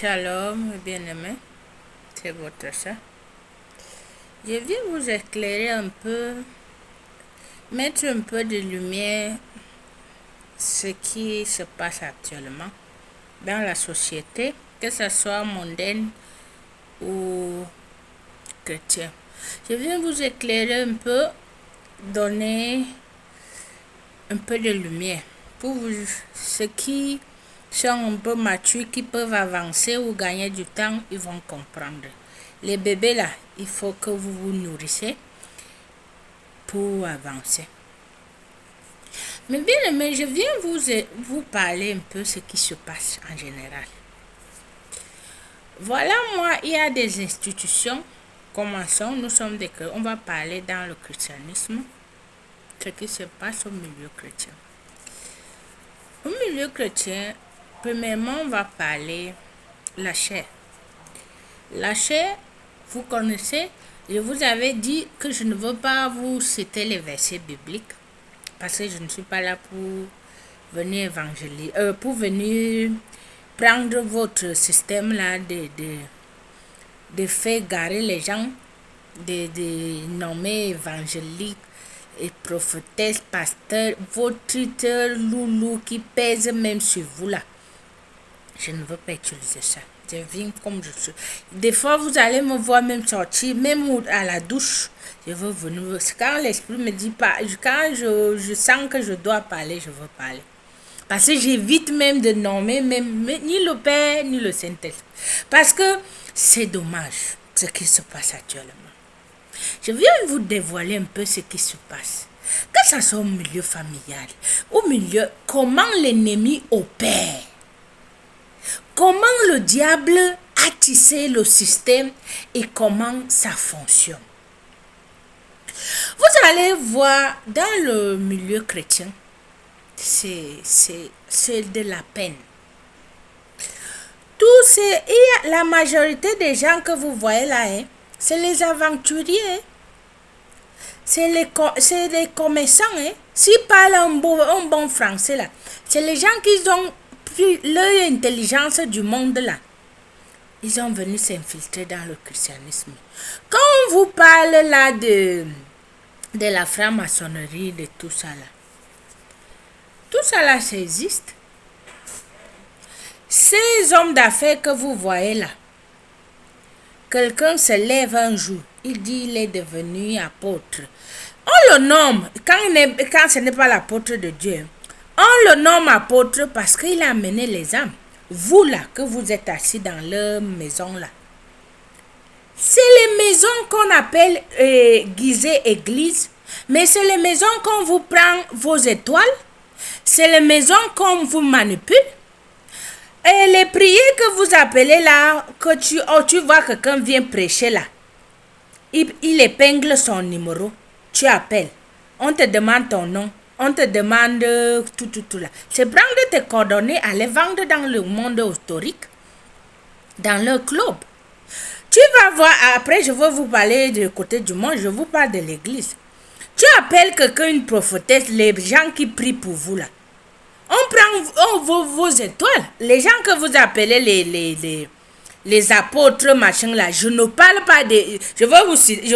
Shalom, bien-aimé, c'est votre ça. Je viens vous éclairer un peu, mettre un peu de lumière ce qui se passe actuellement dans la société, que ce soit mondaine ou chrétienne. Je viens vous éclairer un peu, donner un peu de lumière pour vous, ceux qui sont un peu matures, qui peuvent avancer ou gagner du temps, ils vont comprendre. Les bébés là, il faut que vous vous nourrissez pour avancer. Mais bien aimé, je viens vous parler un peu de ce qui se passe en général. Voilà, moi, il y a des institutions. Commençons, nous sommes des chrétiens. On va parler dans le christianisme, ce qui se passe au milieu chrétien. Au milieu chrétien, premièrement, on va parler la chair. La chair, vous connaissez, je vous avais dit que je ne veux pas vous citer les versets bibliques parce que je ne suis pas là pour venir évangéliser, pour venir prendre votre système là de faire garer les gens, de nommer évangélique et prophétesse, pasteur, votre titre loulou qui pèse même sur vous là. Je ne veux pas utiliser ça. Je viens comme je suis. Des fois, vous allez me voir même sortir, même à la douche. Je veux venir. Quand l'esprit me dit pas, quand je sens que je dois parler, je veux parler. Parce que j'évite même de nommer même, ni le Père, ni le Saint-Esprit. Parce que c'est dommage ce qui se passe actuellement. Je viens vous dévoiler un peu ce qui se passe. Que ça soit au milieu familial, au milieu, comment l'ennemi opère. Comment le diable a tissé le système et comment ça fonctionne. Vous allez voir dans le milieu chrétien, c'est de la peine. La majorité des gens que vous voyez là, c'est les aventuriers. C'est les commerçants. S'ils parlent un bon français là, c'est les gens qui ont pris leur intelligence du monde là. Ils sont venus s'infiltrer dans le christianisme. Quand on vous parle là de la franc-maçonnerie, de tout ça là, ça existe. Ces hommes d'affaires que vous voyez là, quelqu'un se lève un jour, il dit il est devenu apôtre. On le nomme, quand ce n'est pas l'apôtre de Dieu, on le nomme apôtre parce qu'il a amené les âmes. Vous là, que vous êtes assis dans leur maison là, c'est les maisons qu'on appelle guisées églises, mais c'est les maisons qu'on vous prend vos étoiles, c'est les maisons qu'on vous manipule. Et les prières que vous appelez là, que tu vois que quelqu'un vient prêcher là, il épingle son numéro, tu appelles, on te demande ton nom, on te demande tout là. C'est prendre tes coordonnées, aller vendre dans le monde historique, dans leur club. Tu vas voir, après je vais vous parler du côté du monde, je vous parle de l'église. Tu appelles quelqu'un une prophétesse, les gens qui prient pour vous là. On prend vos étoiles. Les gens que vous appelez les apôtres, machin là, je ne parle pas de... Je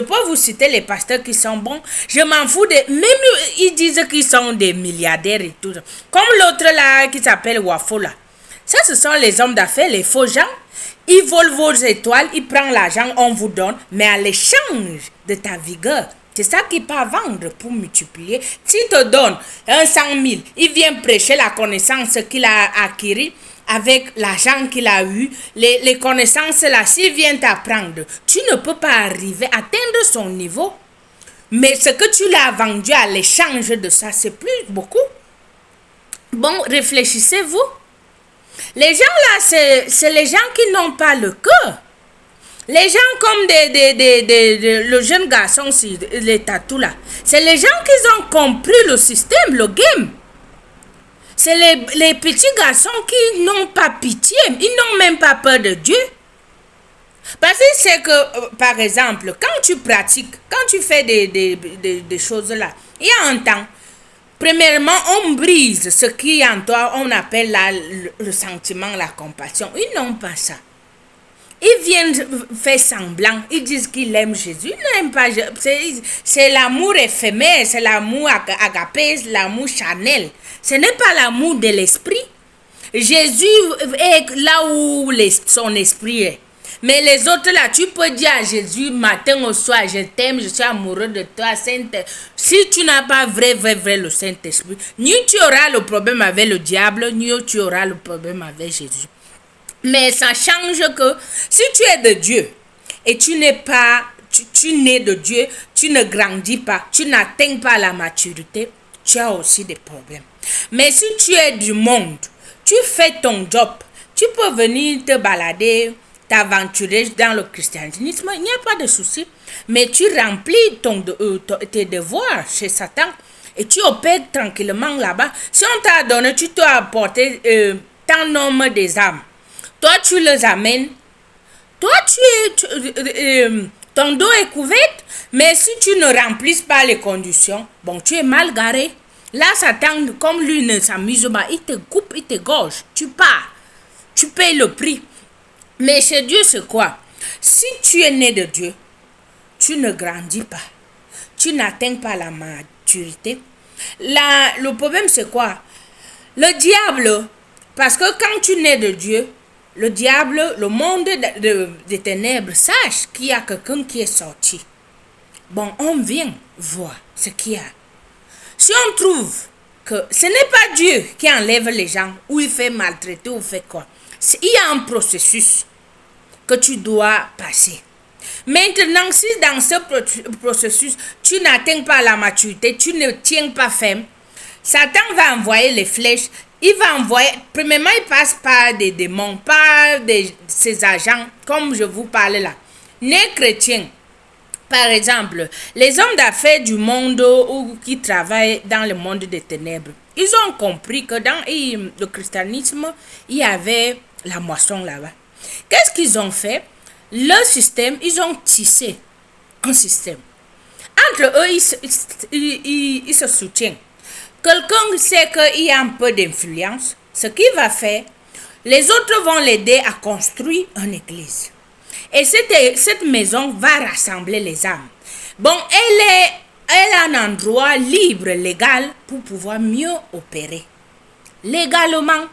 peux vous citer les pasteurs qui sont bons. Je m'en fous de... Même ils disent qu'ils sont des milliardaires et tout. Comme l'autre là qui s'appelle Wafo là. Ça, ce sont les hommes d'affaires, les faux gens. Ils volent vos étoiles, ils prennent l'argent, on vous donne. Mais à l'échange de ta vigueur, c'est ça qu'il peut vendre pour multiplier. S'il te donne 100 000, il vient prêcher la connaissance qu'il a acquise avec l'argent qu'il a eu. Les connaissances là, s'il vient t'apprendre, tu ne peux pas arriver à atteindre son niveau. Mais ce que tu l'as vendu à l'échange de ça, c'est plus beaucoup. Bon, réfléchissez-vous. Les gens là, c'est les gens qui n'ont pas le cœur. Les gens comme le jeune garçon, les tatous là, c'est les gens qui ont compris le système, le game. C'est les petits garçons qui n'ont pas pitié, ils n'ont même pas peur de Dieu. Parce que c'est que, par exemple, quand tu pratiques, quand tu fais des choses là, il y a un temps, premièrement, on brise ce qui est en toi, on appelle là, le sentiment, la compassion. Ils n'ont pas ça. Ils viennent faire semblant. Ils disent qu'ils aiment Jésus. Ils n'aiment pas Jésus. C'est l'amour éphémère, c'est l'amour agapé, l'amour charnel. Ce n'est pas l'amour de l'esprit. Jésus est là où son esprit est. Mais les autres là, tu peux dire à Jésus matin au soir, je t'aime, je suis amoureux de toi, Sainte. Si tu n'as pas vrai le Saint-Esprit, ni tu auras le problème avec le diable, ni tu auras le problème avec Jésus. Mais ça change que si tu es de Dieu et tu n'es pas, tu nais de Dieu, tu ne grandis pas, tu n'atteins pas la maturité, tu as aussi des problèmes. Mais si tu es du monde, tu fais ton job, tu peux venir te balader, t'aventurer dans le christianisme, il n'y a pas de souci. Mais tu remplis tes devoirs chez Satan et tu opères tranquillement là-bas. Si on t'a donné, tu t'as apporté tant nombre des âmes. Toi, tu les amènes. Toi, ton dos est couvert. Mais si tu ne remplis pas les conditions, bon, tu es mal garé. Là, Satan, comme lui ne s'amuse pas, il te coupe, il te gorge. Tu pars. Tu payes le prix. Mais chez Dieu, c'est quoi? Si tu es né de Dieu, tu ne grandis pas. Tu n'atteins pas la maturité. Le problème, c'est quoi? Le diable, parce que quand tu nais de Dieu, le diable, le monde des ténèbres, sache qu'il y a quelqu'un qui est sorti. Bon, on vient voir ce qu'il y a. Si on trouve que ce n'est pas Dieu qui enlève les gens, ou il fait maltraiter, ou fait quoi, il y a un processus que tu dois passer. Maintenant, si dans ce processus, tu n'atteins pas la maturité, tu ne tiens pas ferme, Satan va envoyer les flèches. Il va envoyer, premièrement, il passe par des démons, par ses agents, comme je vous parlais là. Les chrétiens, par exemple, les hommes d'affaires du monde ou qui travaillent dans le monde des ténèbres, ils ont compris que dans le christianisme, il y avait la moisson là-bas. Qu'est-ce qu'ils ont fait? Leur système, ils ont tissé un système. Entre eux, ils se soutiennent. Quelqu'un sait qu'il y a un peu d'influence, ce qu'il va faire, les autres vont l'aider à construire une église. Et cette maison va rassembler les âmes. Bon, elle a un endroit libre, légal, pour pouvoir mieux opérer. Légalement,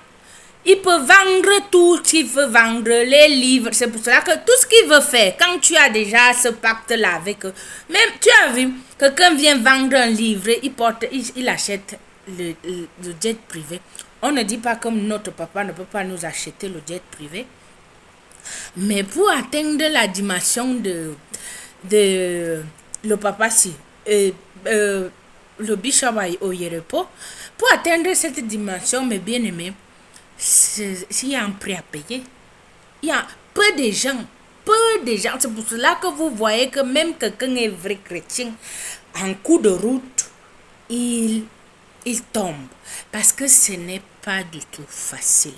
il peut vendre tout ce qu'il veut vendre, les livres. C'est pour cela que tout ce qu'il veut faire, quand tu as déjà ce pacte-là avec eux, même tu as vu, quelqu'un vient vendre un livre, il achète le jet privé. On ne dit pas comme notre papa ne peut pas nous acheter le jet privé. Mais pour atteindre la dimension de le papa si, le bishop Oyerepo, pour atteindre cette dimension, mes bien-aimés, s'il y a un prix à payer, il y a peu de gens. C'est pour cela que vous voyez que même quelqu'un est vrai chrétien, en coup de route, il tombe. Parce que ce n'est pas du tout facile.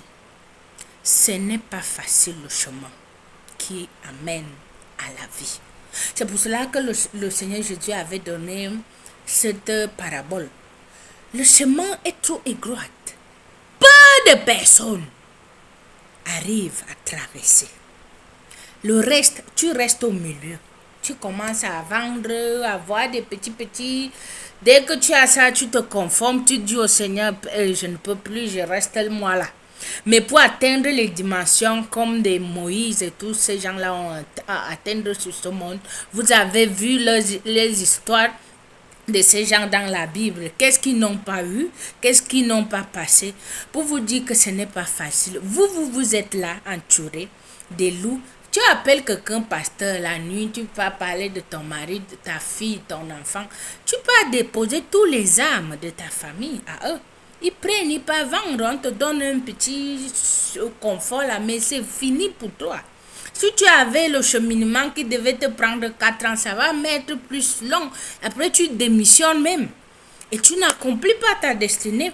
Ce n'est pas facile le chemin qui amène à la vie. C'est pour cela que le Seigneur Jésus avait donné cette parabole. Le chemin est trop étroit. Peu de personnes arrivent à traverser. Le reste, tu restes au milieu. Tu commences à vendre, à avoir des petits. Dès que tu as ça, tu te conformes, tu dis au Seigneur, je ne peux plus, je reste moi là. Mais pour atteindre les dimensions comme des Moïse et tous ces gens-là ont atteindre sur ce monde, vous avez vu les histoires de ces gens dans la Bible. Qu'est-ce qu'ils n'ont pas eu? Qu'est-ce qu'ils n'ont pas passé? Pour vous dire que ce n'est pas facile. Vous êtes là, entourés des loups. Tu appelles quelqu'un pasteur la nuit, tu vas parler de ton mari, de ta fille, ton enfant. Tu peux déposer tous les âmes de ta famille à eux. Ils prennent, ils peuvent vendre, on te donne un petit confort là, mais c'est fini pour toi. Si tu avais le cheminement qui devait te prendre 4 ans, ça va mettre plus long. Après, tu démissionnes même. Et tu n'accomplis pas ta destinée.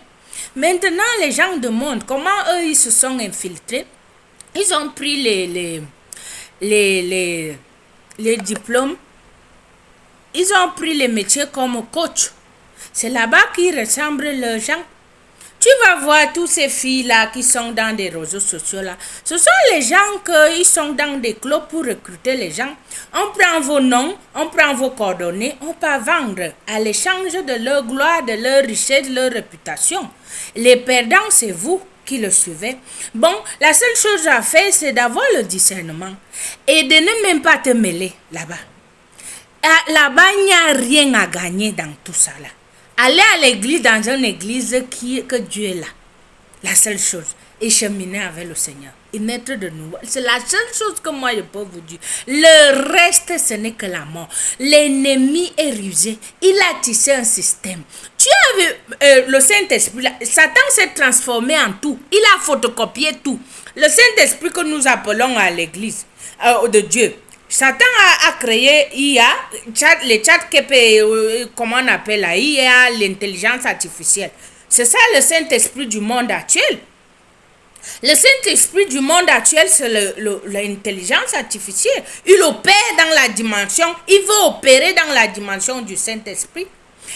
Maintenant, les gens demandent comment eux, ils se sont infiltrés. Ils ont pris les diplômes. Ils ont pris les métiers comme coach. C'est là-bas qu'ils ressemblent les gens. Tu vas voir tous ces filles-là qui sont dans des réseaux sociaux là. Ce sont les gens qui sont dans des clubs pour recruter les gens. On prend vos noms, on prend vos coordonnées, on peut vendre à l'échange de leur gloire, de leur richesse, de leur réputation. Les perdants, c'est vous qui le suivez. Bon, la seule chose à faire, c'est d'avoir le discernement et de ne même pas te mêler là-bas. Là-bas, il n'y a rien à gagner dans tout ça là. Aller à l'église, dans une église que Dieu est là. La seule chose. Et cheminer avec le Seigneur. Et naître de nouveau. C'est la seule chose que moi je peux vous dire. Le reste, ce n'est que la mort. L'ennemi est rusé. Il a tissé un système. Tu as vu le Saint-Esprit. Satan s'est transformé en tout. Il a photocopié tout. Le Saint-Esprit que nous appelons à l'église de Dieu. Satan a créé IA, les chats comment on appelle la IA, l'intelligence artificielle. C'est ça le Saint-Esprit du monde actuel. Le Saint-Esprit du monde actuel, c'est l'intelligence artificielle. Il opère dans la dimension, il veut opérer dans la dimension du Saint-Esprit.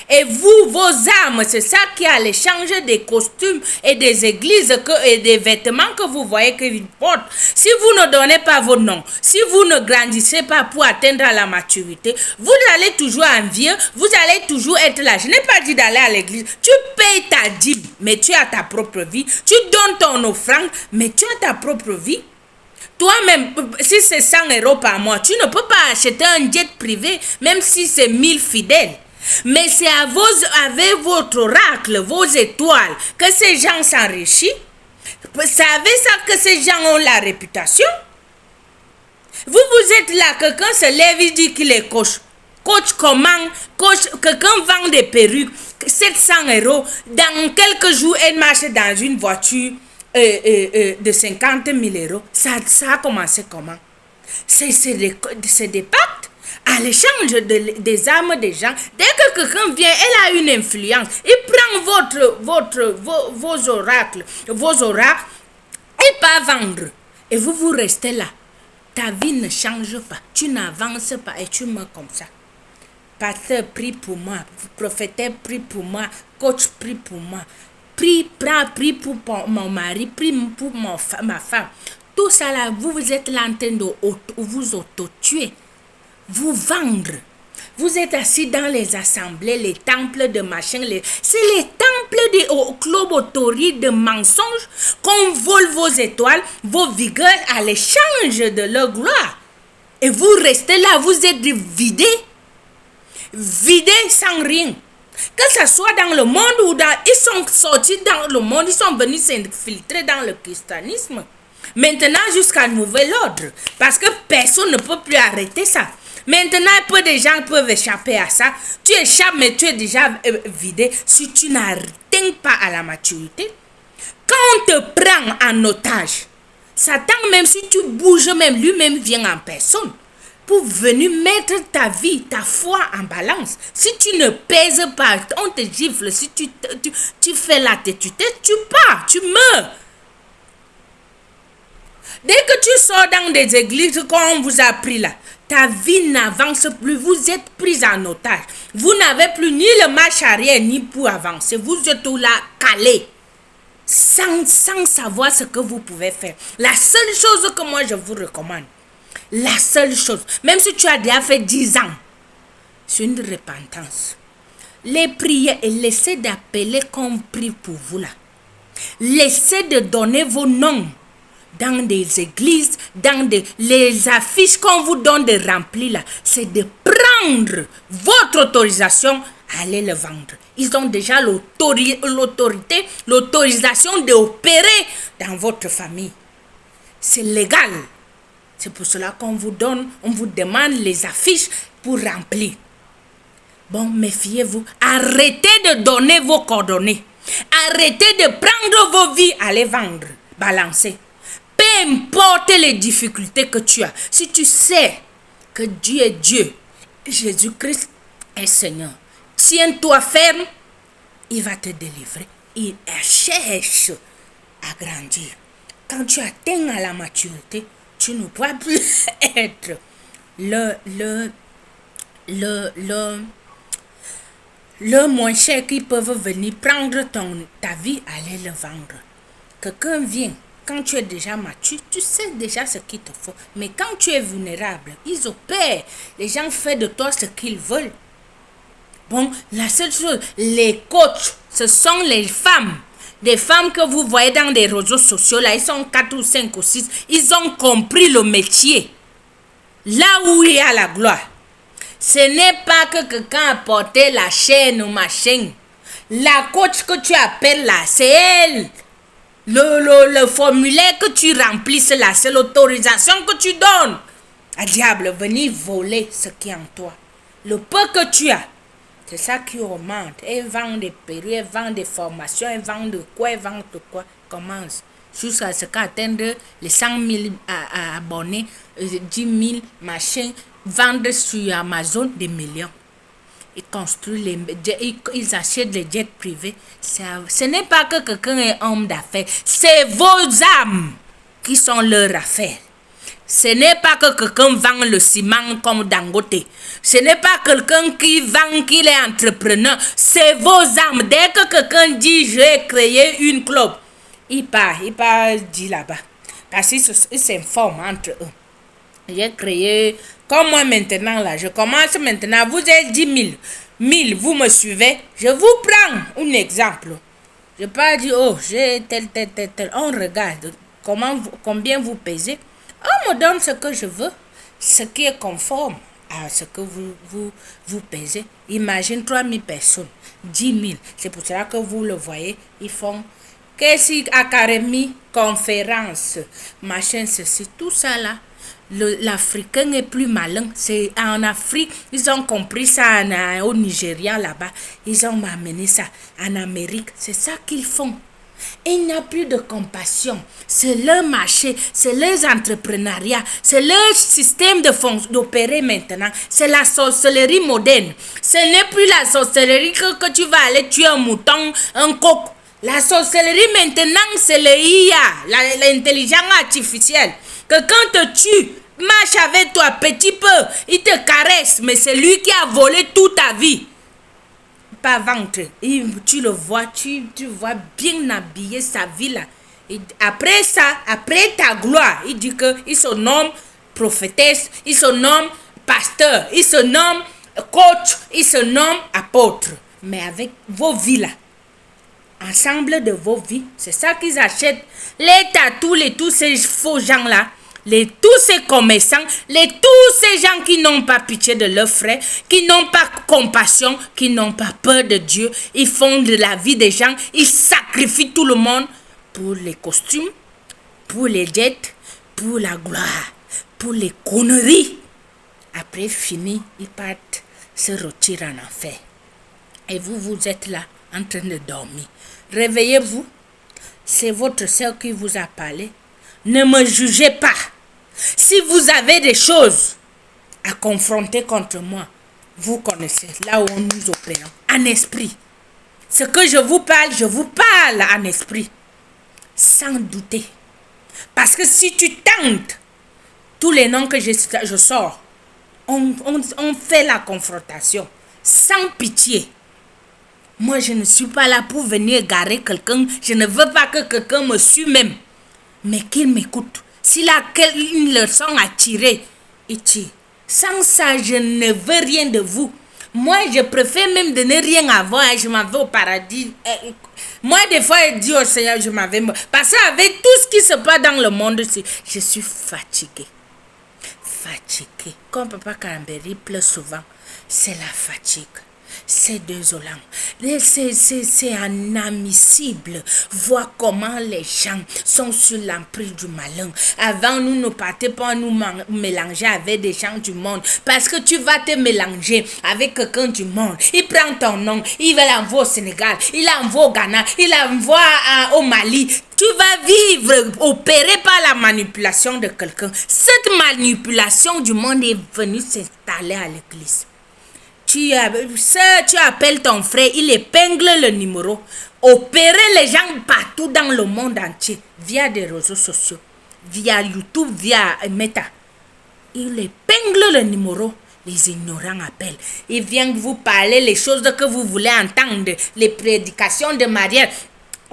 Et vous, vos âmes, c'est ça qui a l'échange des costumes et des églises et des vêtements que vous voyez qu'ils portent. Si vous ne donnez pas vos noms, si vous ne grandissez pas pour atteindre la maturité, vous allez toujours envier, vous allez toujours être là. Je n'ai pas dit d'aller à l'église. Tu payes ta dîme, mais tu as ta propre vie. Tu donnes ton offrande, mais tu as ta propre vie. Toi-même, si c'est 100 € par mois, tu ne peux pas acheter un jet privé, même si c'est 1000 fidèles. Mais c'est avec votre oracle, vos étoiles, que ces gens s'enrichissent. Vous savez ça que ces gens ont la réputation? Vous êtes là, quelqu'un se lève et dit qu'il est coach. Coach comment? Coach, quelqu'un vend des perruques, 700 €. Dans quelques jours, elle marche dans une voiture de 50 000 €. Ça a commencé comment? C'est des pactes. À l'échange des âmes des gens, dès que quelqu'un vient, elle a une influence. Il prend vos oracles, et pas vendre. Et vous restez là. Ta vie ne change pas. Tu n'avances pas et tu meurs comme ça. Pasteur, prie pour moi. Prophéteur, prie pour moi. Coach, prie pour moi. Prie pour mon mari, prie pour ma femme. Tout ça là, vous êtes là en train de vous auto-tuer. Vous vendre. Vous êtes assis dans les assemblées, les temples de machin. C'est les temples des clubs autorités de mensonges qu'on vole vos étoiles, vos vigueurs à l'échange de leur gloire. Et vous restez là, vous êtes vidés. Vidés sans rien. Que ce soit dans le monde ou ils sont sortis dans le monde, ils sont venus s'infiltrer dans le christianisme. Maintenant jusqu'à nouvel ordre. Parce que personne ne peut plus arrêter ça. Maintenant, peu de gens peuvent échapper à ça. Tu échappes, mais tu es déjà vidé si tu n'atteins pas à la maturité. Quand on te prend en otage, Satan, même si tu bouges, même lui-même vient en personne pour venir mettre ta vie, ta foi en balance. Si tu ne pèses pas, on te gifle. Si tu fais la têtue, tu pars, tu meurs. Dès que tu sors dans des églises qu'on vous a pris là, ta vie n'avance plus, vous êtes pris en otage. Vous n'avez plus ni le marche arrière ni pour avancer. Vous êtes tout là calé, sans savoir ce que vous pouvez faire. La seule chose que moi je vous recommande, la seule chose, même si tu as déjà fait 10 ans, c'est une repentance. Les prières et laissez d'appeler qu'on prie pour vous là. Laissez de donner vos noms dans des églises, dans les affiches qu'on vous donne de remplir là, c'est de prendre votre autorisation, aller le vendre. Ils ont déjà l'autorité, l'autorisation d'opérer dans votre famille. C'est légal. C'est pour cela qu'on vous donne, on vous demande les affiches pour remplir. Bon, méfiez-vous. Arrêtez de donner vos coordonnées. Arrêtez de prendre vos vies, allez vendre, balancer. Peu importe les difficultés que tu as, si tu sais que Dieu est Dieu, Jésus-Christ est Seigneur, tiens-toi ferme, il va te délivrer. Il cherche à grandir. Quand tu atteins à la maturité, tu ne pourras plus être le moins cher qu'ils peuvent venir prendre ta vie, aller le vendre. Quelqu'un vient, quand tu es déjà mature, tu sais déjà ce qu'il te faut. Mais quand tu es vulnérable, ils opèrent. Les gens font de toi ce qu'ils veulent. Bon, la seule chose, les coachs, ce sont les femmes. Des femmes que vous voyez dans des réseaux sociaux, là, ils sont 4 ou 5 ou 6. Ils ont compris le métier. Là où il y a la gloire. Ce n'est pas que quelqu'un a porté la chaîne ou machin. La coach que tu appelles là, c'est elle. Le formulaire que tu remplis là, c'est l'autorisation que tu donnes. À diable, venir voler ce qui est en toi. Le peu que tu as, c'est ça qui augmente. Elle vend des perruques, elle vend des formations, elle vend de quoi, elle vend de quoi. Commence. Jusqu'à ce qu'atteindre les 100 000 abonnés, 10 000 machins, vendre sur Amazon des millions. Ils construisent ils achètent les jets privés. Ce n'est pas que quelqu'un est homme d'affaires, c'est vos âmes qui sont leur affaire. Ce n'est pas que quelqu'un vend le ciment comme Dangote. Ce n'est pas quelqu'un qui vend qu'il est entrepreneur. C'est vos âmes. Dès que quelqu'un dit je vais créer une club, il part dit là-bas. Parce qu'ils s'informent entre eux. J'ai créé, comme moi maintenant là, je commence maintenant, vous êtes 10 000, vous me suivez, je vous prends un exemple. Je ne peux pas dire, oh, j'ai tel. On regarde combien vous pesez. On me donne ce que je veux, ce qui est conforme à ce que vous pesez. Imagine 3 000 personnes, 10 000. C'est pour cela que vous le voyez, ils font qu'est-ce académie, conférence, machin, ceci, tout ça là. L'Africain est plus malin. C'est en Afrique, ils ont compris ça au Nigeria là-bas. Ils ont amené ça en Amérique. C'est ça qu'ils font. Et il n'y a plus de compassion. C'est leur marché, c'est leur entrepreneuriat, c'est leur système d'opérer maintenant. C'est la sorcellerie moderne. Ce n'est plus la sorcellerie que tu vas aller tuer un mouton, un coq. La sorcellerie maintenant, c'est le IA, l'intelligence artificielle. Quelqu'un te tue, marche avec toi petit peu, il te caresse, mais c'est lui qui a volé toute ta vie. Pas ventre, tu le vois, tu vois bien habillé sa vie là. Et après ça, après ta gloire, il dit qu'il se nomme prophétesse, il se nomme pasteur, il se nomme coach, il se nomme apôtre. Mais avec vos vies là, ensemble de vos vies, c'est ça qu'ils achètent. Les tatous, tous ces faux gens là, tous ces commerçants, tous ces gens qui n'ont pas pitié de leurs frères, qui n'ont pas compassion, qui n'ont pas peur de Dieu, ils font de la vie des gens, ils sacrifient tout le monde pour les costumes, pour les jets, pour la gloire, pour les conneries. Après fini, ils partent se retirer en enfer. Et vous êtes là en train de dormir. Réveillez-vous. C'est votre sœur qui vous a parlé. Ne me jugez pas. Si vous avez des choses à confronter contre moi, vous connaissez là où nous opérons. En esprit. Ce que je vous parle en esprit. Sans douter. Parce que si tu tentes tous les noms que je sors, on fait la confrontation. Sans pitié. Moi, je ne suis pas là pour venir garer quelqu'un. Je ne veux pas que quelqu'un me suive même. Mais qu'il m'écoute. S'il a une leçon à tirer, il tire. Sans ça, je ne veux rien de vous. Moi, je préfère même de ne rien avoir. Je m'en vais au paradis. Moi, des fois, je dis au Seigneur, je m'en vais. Parce qu'avec tout ce qui se passe dans le monde, je suis fatiguée. Fatiguée. Comme Papa Carambéry pleure souvent, c'est la fatigue. C'est désolant. C'est inadmissible. Voir comment les gens sont sur l'emprise du malin. Avant, nous ne partions pas nous mélanger avec des gens du monde. Parce que tu vas te mélanger avec quelqu'un du monde. Il prend ton nom, il va l'envoyer au Sénégal, il l'envoie au Ghana, il l'envoie au Mali. Tu vas vivre opéré par la manipulation de quelqu'un. Cette manipulation du monde est venue s'installer à l'église. Tu appelles ton frère, il épingle le numéro. Opérer les gens partout dans le monde entier, via des réseaux sociaux, via YouTube, via Meta. Il épingle le numéro. les ignorants appellent. Ils viennent vous parler les choses que vous voulez entendre, les prédications de mariage.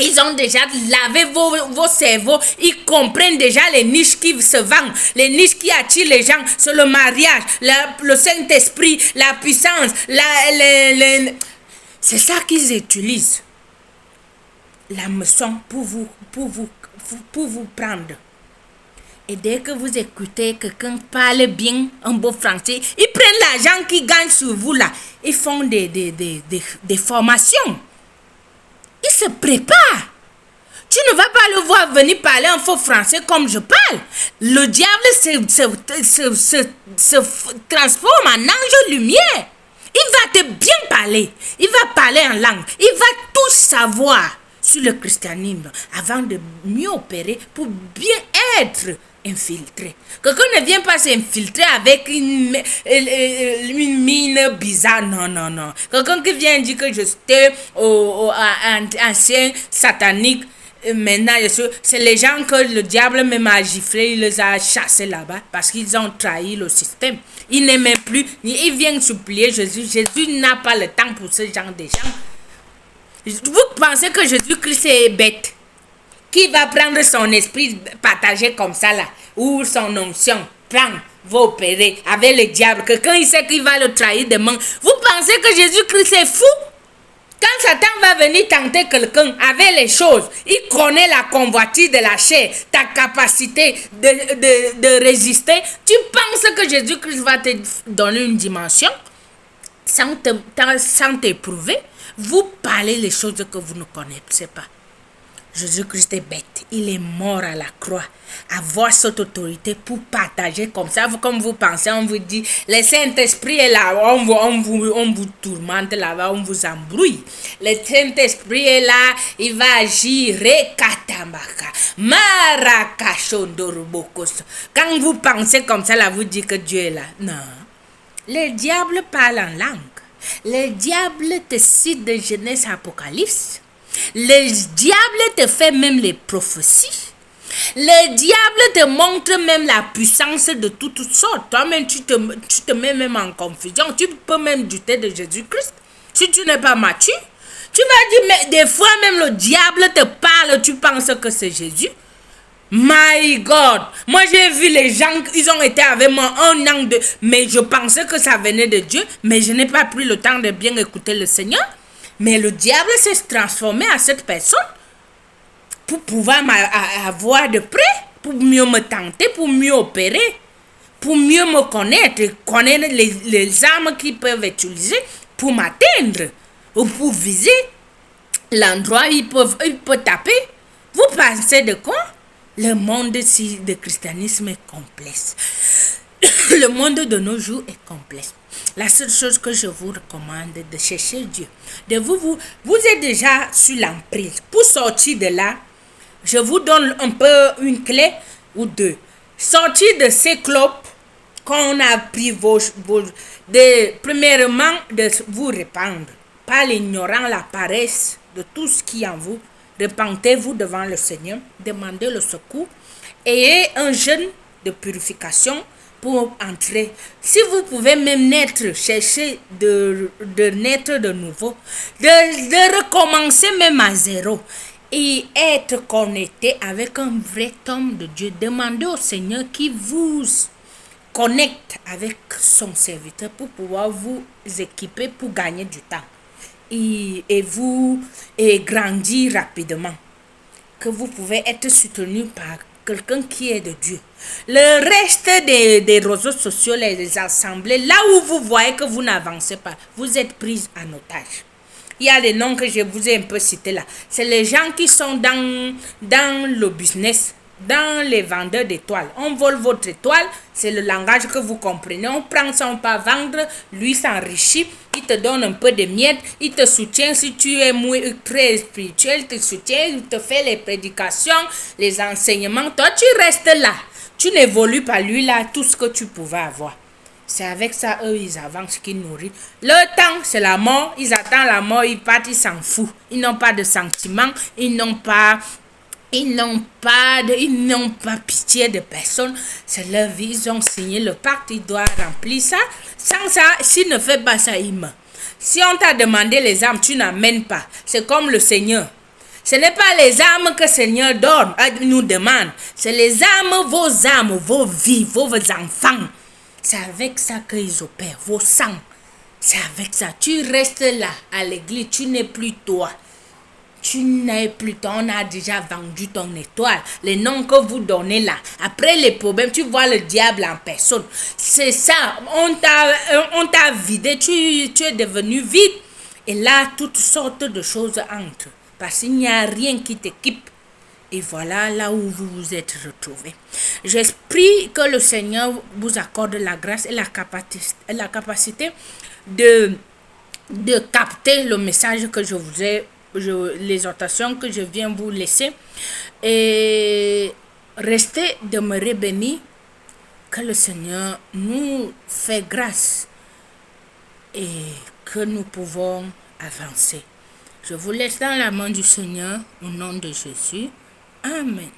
Ils ont déjà lavé vos cerveaux. Ils comprennent déjà les niches qui se vendent, les niches qui attirent les gens. C'est le mariage, le Saint-Esprit, la puissance. C'est ça qu'ils utilisent. La maçon pour vous prendre. Et dès que vous écoutez quelqu'un parle bien un beau français, ils prennent l'argent qu'ils gagnent sur vous là. Ils font des formations. Ils se préparent. Tu ne vas pas le voir venir parler en faux français comme je parle. Le diable se transforme en ange lumière. Il va te bien parler. Il va parler en langue. Il va tout savoir sur le christianisme avant de mieux opérer pour bien être infiltré. Quelqu'un ne vient pas s'infiltrer avec une mine bizarre. Non. Quelqu'un qui vient dire que je suis ancien satanique. Maintenant, c'est les gens que le diable même a giflé, il les a chassés là-bas parce qu'ils ont trahi le système. Ils n'aiment plus, ils viennent supplier Jésus. Jésus n'a pas le temps pour ce genre de gens. Vous pensez que Jésus-Christ est bête? Qui va prendre son esprit partagé comme ça là, ou son onction, prendre, va opérer avec le diable. Quelqu'un il sait qu'il va le trahir demain. Vous pensez que Jésus-Christ est fou? Quand Satan va venir tenter quelqu'un avec les choses, il connaît la convoitise de la chair, ta capacité de résister. Tu penses que Jésus-Christ va te donner une dimension sans t'éprouver? Vous parlez les choses que vous ne connaissez pas. Jésus-Christ est bête. Il est mort à la croix. Avoir cette autorité pour partager comme ça. Comme vous pensez, on vous dit, le Saint-Esprit est là. On vous tourmente là-bas, on vous embrouille. Le Saint-Esprit est là. Il va agir. Rekatamaka. Marakashondorobokos. Quand vous pensez comme ça, là, vous dites que Dieu est là. Non. Le diable parle en langue. Le diable te cite de Genèse à Apocalypse. Le diable te fait même les prophéties. Le diable te montre même la puissance de toutes sortes. Toi-même, tu te mets même en confusion. Tu peux même douter de Jésus-Christ. Si tu n'es pas mature, tu vas dire, mais des fois même le diable te parle, tu penses que c'est Jésus. My God, moi j'ai vu les gens, ils ont été avec moi un an, mais je pensais que ça venait de Dieu, mais je n'ai pas pris le temps de bien écouter le Seigneur. Mais le diable s'est transformé à cette personne pour pouvoir avoir de près, pour mieux me tenter, pour mieux opérer, pour mieux me connaître les armes qu'ils peuvent utiliser pour m'atteindre ou pour viser l'endroit où ils peuvent taper. Vous pensez de quoi? Le monde de christianisme est complexe. Le monde de nos jours est complexe. La seule chose que je vous recommande est de chercher Dieu. Vous êtes déjà sur l'emprise. Pour sortir de là, je vous donne un peu une clé ou deux. Sortir de ces clopes qu'on a pris premièrement, de vous répandre. Pas l'ignorant, la paresse de tout ce qui est en vous. Repentez-vous devant le Seigneur. Demandez le secours. Ayez un jeûne de purification pour entrer. Si vous pouvez même naître, chercher de naître de nouveau, de recommencer même à zéro et être connecté avec un vrai homme de Dieu. Demandez au Seigneur qui vous connecte avec son serviteur pour pouvoir vous équiper pour gagner du temps et grandir rapidement. Que vous pouvez être soutenu par quelqu'un qui est de Dieu. Le reste des réseaux sociaux, les assemblées, là où vous voyez que vous n'avancez pas, vous êtes pris en otage. Il y a les noms que je vous ai un peu cités là. C'est les gens qui sont dans le business, dans les vendeurs d'étoiles. On vole votre étoile, c'est le langage que vous comprenez. On prend ça, on peut vendre, lui s'enrichit, il te donne un peu de miettes, il te soutient. Si tu es très spirituel, il te soutient, il te fait les prédications, les enseignements. Toi, tu restes là. Tu n'évolues pas, lui là, tout ce que tu pouvais avoir. C'est avec ça, eux, ils avancent, qu'ils nourrissent. Leur temps, c'est la mort. Ils attendent la mort, ils partent, ils s'en foutent. Ils n'ont pas de sentiments, ils n'ont pas ils n'ont pas pitié de personne. C'est leur vie, ils ont signé le pacte, ils doivent remplir ça. Sans ça, s'ils ne font pas ça, ils meurent. Si on t'a demandé les armes, tu n'amènes pas. C'est comme le Seigneur. Ce n'est pas les armes que le Seigneur nous demande. C'est les armes, vos vies, vos enfants. C'est avec ça qu'ils opèrent, vos sangs. C'est avec ça. Tu restes là, à l'église, tu n'es plus toi. Tu n'es plus toi, on a déjà vendu ton étoile. Les noms que vous donnez là. Après les problèmes, tu vois le diable en personne. C'est ça, on t'a vidé, tu es devenu vide. Et là, toutes sortes de choses entrent. Parce qu'il n'y a rien qui t'équipe. Et voilà là où vous vous êtes retrouvés. J'espère que le Seigneur vous accorde la grâce et la capacité de capter le message que je vous ai, l'exhortation que je viens vous laisser. Et restez demeurez bénis. Que le Seigneur nous fait grâce et que nous pouvons avancer. Je vous laisse dans la main du Seigneur au nom de Jésus. Amen.